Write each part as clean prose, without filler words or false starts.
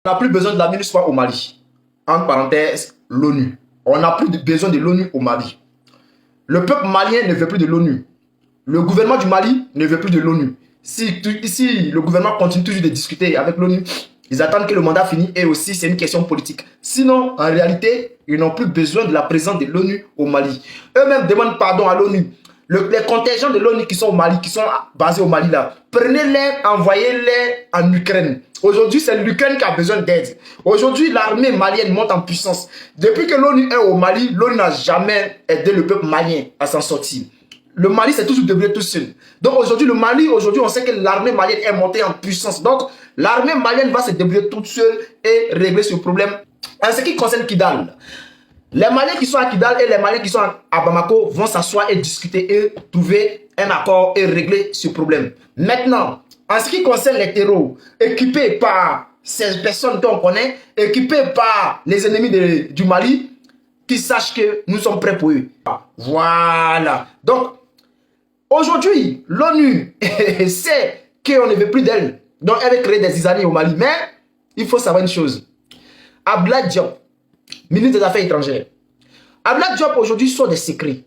On n'a plus besoin de la MINUSMA au Mali. Entre parenthèses, l'ONU. On n'a plus besoin de l'ONU au Mali. Le peuple malien ne veut plus de l'ONU. Le gouvernement du Mali ne veut plus de l'ONU. Si le gouvernement continue toujours de discuter avec l'ONU, ils attendent que le mandat finisse et aussi c'est une question politique. Sinon, en réalité, ils n'ont plus besoin de la présence de l'ONU au Mali. Eux-mêmes demandent pardon à l'ONU. Les contingents de l'ONU qui sont au Mali, qui sont basés au Mali là, prenez-les, envoyez-les en Ukraine. Aujourd'hui, c'est l'Ukraine qui a besoin d'aide. Aujourd'hui, l'armée malienne monte en puissance. Depuis que l'ONU est au Mali, l'ONU n'a jamais aidé le peuple malien à s'en sortir. Le Mali s'est toujours débrouillé tout seul. Donc aujourd'hui, le Mali, aujourd'hui, on sait que l'armée malienne est montée en puissance. Donc l'armée malienne va se débrouiller toute seule et régler ce problème. En ce qui concerne Kidal, les Maliens qui sont à Kidal et les Maliens qui sont à Bamako vont s'asseoir et discuter et trouver un accord et régler ce problème. Maintenant, en ce qui concerne les terreaux, équipés par ces personnes qu'on connaît, équipés par les ennemis du Mali, qu'ils sachent que nous sommes prêts pour eux. Voilà. Donc, aujourd'hui, l'ONU sait qu'on ne veut plus d'elle. Donc, elle veut créer des zizanies au Mali. Mais, il faut savoir une chose. Abdoulaye Diop, ministre des Affaires étrangères. Abdoulaye Diop, aujourd'hui, sort des secrets.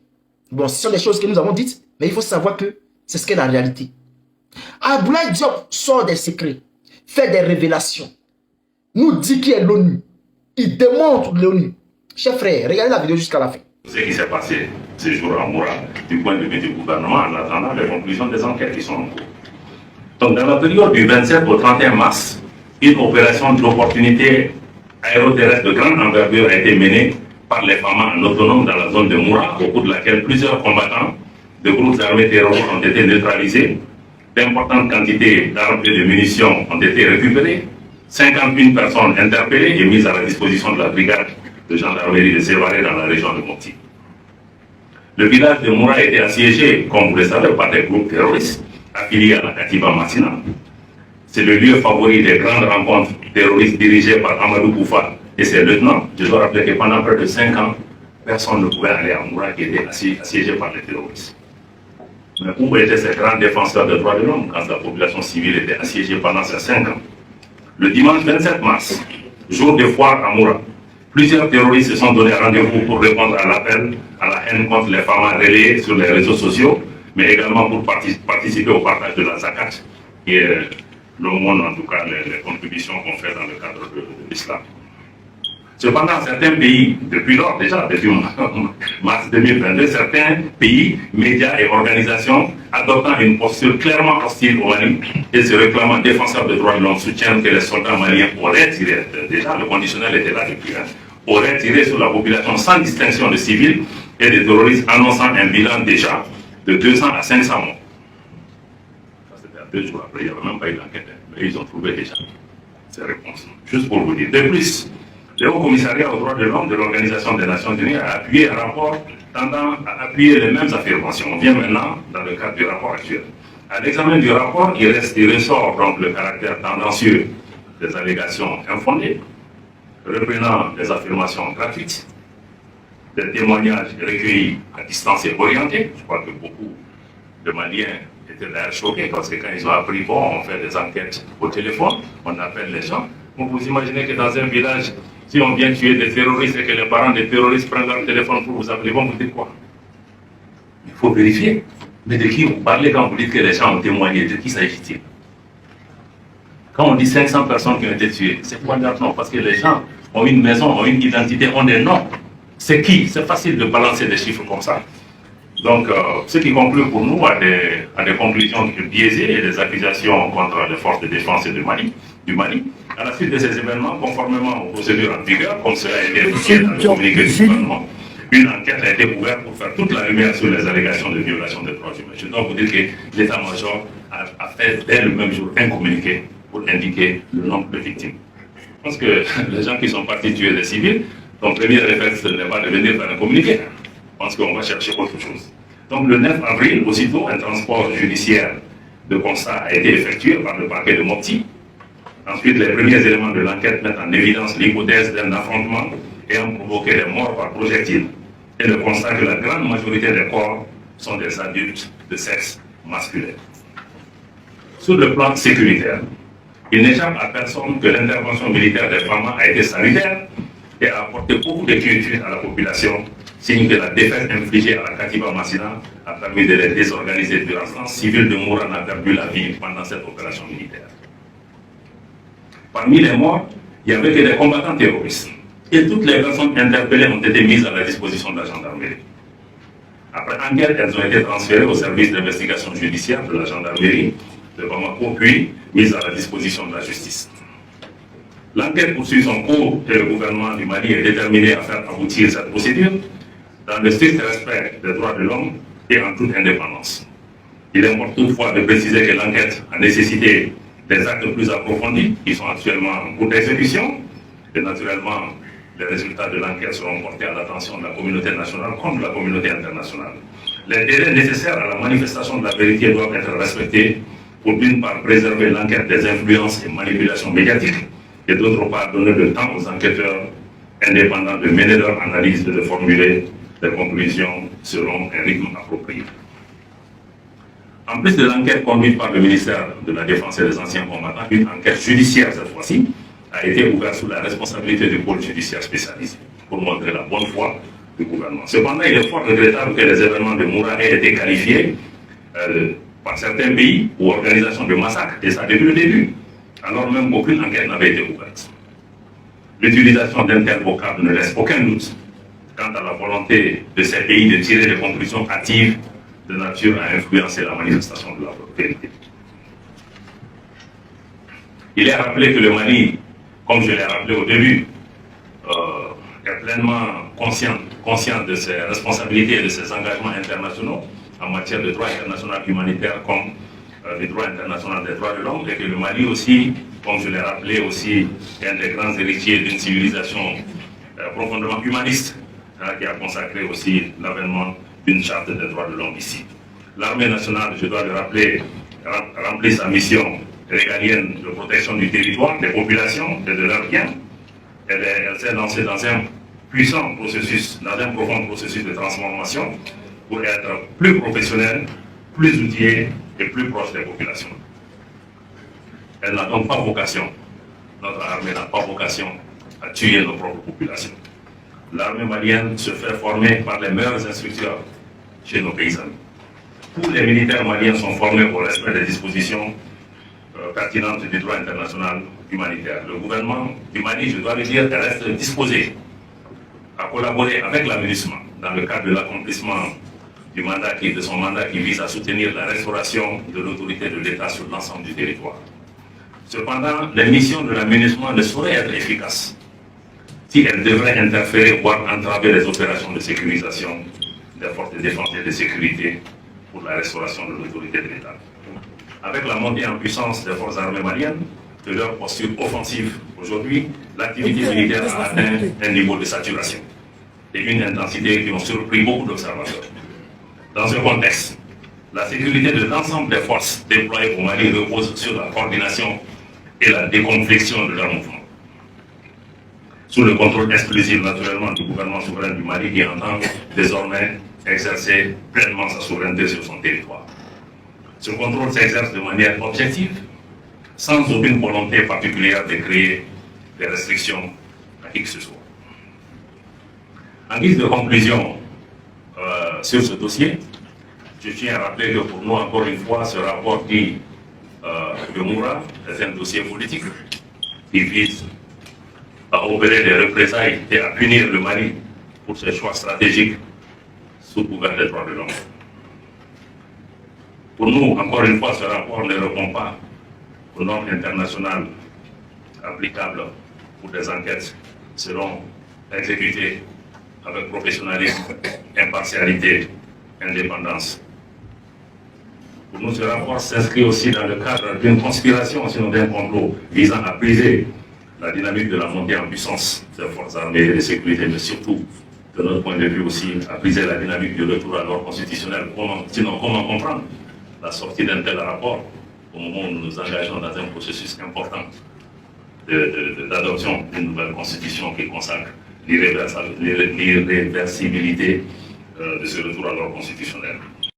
Bon, ce sont des choses que nous avons dites, mais il faut savoir que c'est ce qu'est la réalité. Abdoulaye Diop sort des secrets, fait des révélations, nous dit qui est l'ONU. Il démontre l'ONU. Chers frères, regardez la vidéo jusqu'à la fin. Ce qui s'est passé ces jours à Moura, du point de vue du gouvernement, en attendant les conclusions des enquêtes qui sont en cours. Donc, dans la période du 27 au 31 mars, une opération d'opportunité aéroterrestre de grande envergure a été menée par les FAMA en autonome dans la zone de Moura, au cours de laquelle plusieurs combattants de groupes armés terroristes ont été neutralisés, d'importantes quantités d'armes et de munitions ont été récupérées, 51 personnes interpellées et mises à la disposition de la brigade de gendarmerie de Sévaré dans la région de Mopti. Le village de Moura a été assiégé, comme vous le savez, par des groupes terroristes affiliés à la Katiba Massina. C'est le lieu favori des grandes rencontres terroristes dirigées par Amadou Koufa et ses lieutenants. Je dois rappeler que pendant près de 5 ans, personne ne pouvait aller à Moura qui était assiégé par les terroristes. Mais où étaient ces grands défenseurs des droits de l'homme quand la population civile était assiégée pendant ces 5 ans? Le dimanche 27 mars, jour de foire à Moura, plusieurs terroristes se sont donné rendez-vous pour répondre à l'appel à la haine contre les femmes relayées sur les réseaux sociaux, mais également pour participer au partage de la zakat, qui est l'aumône, en tout cas, les contributions qu'on fait dans le cadre de l'islam. Cependant, certains pays, depuis lors déjà, depuis mars 2022, certains pays, médias et organisations adoptant une posture clairement hostile au Mali et se réclamant défenseurs de droits de l'homme soutiennent que les soldats maliens auraient tiré, déjà le conditionnel était là depuis, auraient tiré sur la population sans distinction de civils et de terroristes, annonçant un bilan déjà de 200 à 500 morts. Ça c'était 2 jours après, il n'y avait même pas eu d'enquête, mais ils ont trouvé déjà ces réponses. Juste pour vous dire. De plus, le Haut Commissariat aux droits de l'homme de l'Organisation des Nations Unies a appuyé un rapport tendant à appuyer les mêmes affirmations. On vient maintenant dans le cadre du rapport actuel. À l'examen du rapport, il ressort donc le caractère tendancieux des allégations infondées, reprenant des affirmations gratuites, des témoignages recueillis à distance et orientés. Je crois que beaucoup de Maliens étaient d'ailleurs choqués parce que quand ils ont appris, bon, on fait des enquêtes au téléphone, on appelle les gens. Vous imaginez que dans un village, si on vient tuer des terroristes et que les parents des terroristes prennent leur téléphone pour vous appeler, vous dites quoi? Il faut vérifier. Mais de qui vous parlez quand vous dites que les gens ont témoigné? De qui s'agit-il? Quand on dit 500 personnes qui ont été tuées, c'est quoi leur nom? Parce que les gens ont une maison, ont une identité, ont des noms. C'est qui? C'est facile de balancer des chiffres comme ça. Donc, ce qui conclut pour nous à des conclusions biaisées et des accusations contre les forces de défense et du Mali. À la suite de ces événements, conformément aux procédures en vigueur, comme cela a été indiqué dans le communiqué du gouvernement, une enquête a été ouverte pour faire toute la lumière sur les allégations de violation des droits humains. Je dois vous dire que l'état-major a fait dès le même jour un communiqué pour indiquer le nombre de victimes. Je pense que les gens qui sont partis tuer des civils, ton premier réflexe ce n'est pas de venir faire un communiqué. Je pense qu'on va chercher autre chose. Donc le 9 avril, aussitôt, un transport judiciaire de constat a été effectué par le parquet de Mopti. Ensuite, les premiers éléments de l'enquête mettent en évidence l'hypothèse d'un affrontement ayant provoqué des morts par projectiles et le constat que la grande majorité des corps sont des adultes de sexe masculin. Sur le plan sécuritaire, Il n'échappe à personne que l'intervention militaire des FAMA a été salutaire et a apporté beaucoup de quiétude à la population, signe que la défaite infligée à la Katiba Massina a permis de les désorganiser. De l'instance civile de Moura n'a perdu la vie pendant cette opération militaire. Parmi les morts, il n'y avait que des combattants terroristes. Et toutes les personnes interpellées ont été mises à la disposition de la gendarmerie. Après enquête, elles ont été transférées au service d'investigation judiciaire de la gendarmerie de Bamako, puis mises à la disposition de la justice. L'enquête poursuit son cours et le gouvernement du Mali est déterminé à faire aboutir cette procédure dans le strict respect des droits de l'homme et en toute indépendance. Il importe toutefois de préciser que l'enquête a nécessité des actes plus approfondis qui sont actuellement en cours d'exécution et naturellement les résultats de l'enquête seront portés à l'attention de la communauté nationale comme de la communauté internationale. Les délais nécessaires à la manifestation de la vérité doivent être respectés pour d'une part préserver l'enquête des influences et manipulations médiatiques et d'autre part donner le temps aux enquêteurs indépendants de mener leur analyse et de formuler des conclusions selon un rythme approprié. En plus de l'enquête conduite par le ministère de la Défense et des Anciens Combattants, une enquête judiciaire cette fois-ci a été ouverte sous la responsabilité du pôle judiciaire spécialisé pour montrer la bonne foi du gouvernement. Cependant, il est fort regrettable que les événements de Moura aient été qualifiés par certains pays ou organisations de massacre, et ça depuis le début, alors même qu'aucune enquête n'avait été ouverte. L'utilisation d'un tel vocable ne laisse aucun doute quant à la volonté de ces pays de tirer des conclusions hâtives de nature à influencer la manifestation de la vérité. Il est rappelé que le Mali, comme je l'ai rappelé au début, est pleinement conscient de ses responsabilités et de ses engagements internationaux en matière de droit international humanitaire comme le droit international des droits de l'homme, et que le Mali aussi, comme je l'ai rappelé aussi, est un des grands héritiers d'une civilisation profondément humaniste, qui a consacré aussi l'avènement d'une charte des droits de l'homme ici. L'armée nationale, je dois le rappeler, remplit sa mission régalienne de protection du territoire, des populations et de leurs biens. Elle s'est lancée dans un puissant processus, dans un profond processus de transformation pour être plus professionnelle, plus outillée et plus proche des populations. Elle n'a donc pas vocation, notre armée n'a pas vocation à tuer nos propres populations. L'armée malienne se fait former par les meilleurs instructeurs chez nos paysans. Tous les militaires maliens sont formés au respect des dispositions pertinentes du droit international humanitaire. Le gouvernement du Mali, je dois le dire, reste disposé à collaborer avec l'aménagement dans le cadre de l'accomplissement de son mandat qui vise à soutenir la restauration de l'autorité de l'État sur l'ensemble du territoire. Cependant, les missions de l'aménagement ne sauraient être efficaces si elles devraient interférer, voire entraver les opérations de sécurisation des forces de défense et de sécurité pour la restauration de l'autorité de l'État. Avec la montée en puissance des forces armées maliennes, de leur posture offensive aujourd'hui, l'activité militaire a atteint un niveau de saturation et une intensité qui ont surpris beaucoup d'observateurs. Dans ce contexte, la sécurité de l'ensemble des forces déployées au Mali repose sur la coordination et la déconfliction de leurs mouvements. Sous le contrôle exclusif, naturellement, du gouvernement souverain du Mali qui entend désormais exercer pleinement sa souveraineté sur son territoire. Ce contrôle s'exerce de manière objective, sans aucune volonté particulière de créer des restrictions à qui que ce soit. En guise de conclusion sur ce dossier, je tiens à rappeler que pour nous, encore une fois, ce rapport dit de Moura est un dossier politique qui vise à opérer des représailles et à punir le Mali pour ses choix stratégiques sous couvert des droits de l'homme. Pour nous, encore une fois, ce rapport ne répond pas aux normes internationales applicables pour des enquêtes seront exécutées avec professionnalisme, impartialité, indépendance. Pour nous, ce rapport s'inscrit aussi dans le cadre d'une conspiration, sinon d'un complot, visant à briser la dynamique de la montée en puissance des forces armées et de sécurité, mais surtout, de notre point de vue aussi, à briser la dynamique du retour à l'ordre constitutionnel. Sinon, comment comprendre la sortie d'un tel rapport au moment où nous nous engageons dans un processus important d'adoption d'une nouvelle constitution qui consacre l'irréversibilité de ce retour à l'ordre constitutionnel.